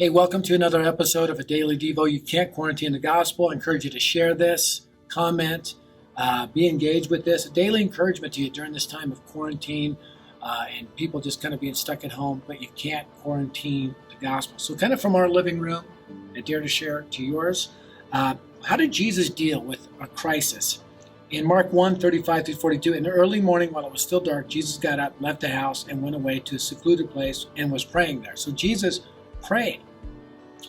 Hey, welcome to another episode of A Daily Devo. You can't quarantine the gospel. I encourage you to share this, comment, be engaged with this. A daily encouragement to you during this time of quarantine and people just kind of being stuck at home, but you can't quarantine the gospel. So kind of from our living room, I dare to share to yours. How did Jesus deal with a crisis? In Mark 1:35-42, in the early morning while it was still dark, Jesus got up, left the house, and went away to a secluded place and was praying there. So Jesus prayed.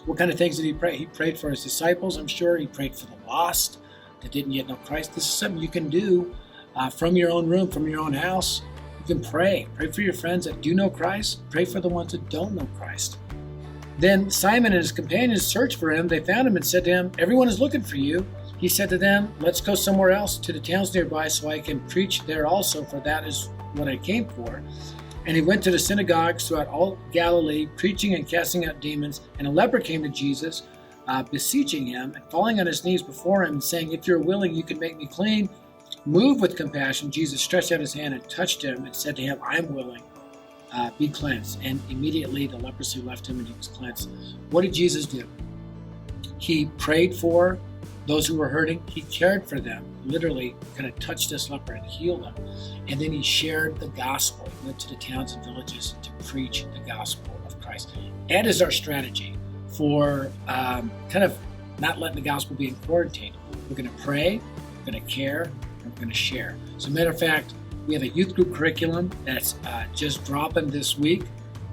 What kind of things did he pray? He prayed for his disciples, I'm sure. He prayed for the lost that didn't yet know Christ. This is something you can do from your own room, from your own house. You can pray. Pray for your friends that do know Christ. Pray for the ones that don't know Christ. Then Simon and his companions searched for him. They found him and said to him, "Everyone is looking for you." He said to them, "Let's go somewhere else to the towns nearby so I can preach there also, for that is what I came for." And he went to the synagogues throughout all Galilee, preaching and casting out demons. And a leper came to Jesus, beseeching him and falling on his knees before him and saying, "If you're willing, you can make me clean." Moved with compassion, Jesus stretched out his hand and touched him and said to him, "I am willing, be cleansed." And immediately the leprosy left him and he was cleansed. What did Jesus do? He prayed for those who were hurting. He cared for them, literally kind of touched this leper and healed him. And then he shared the gospel. He went to the towns and villages to preach the gospel of Christ. That is our strategy for kind of not letting the gospel be in quarantine. We're going to pray, we're going to care, and we're going to share. As a matter of fact, we have a youth group curriculum that's just dropping this week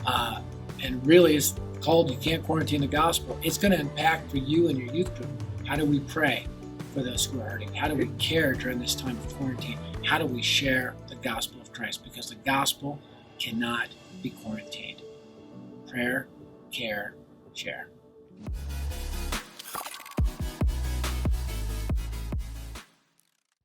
and really is called You Can't Quarantine the Gospel. It's going to impact for you and your youth group. How do we pray for those who are hurting? How do we care during this time of quarantine? How do we share the gospel of Christ? Because the gospel cannot be quarantined. Prayer, care, share.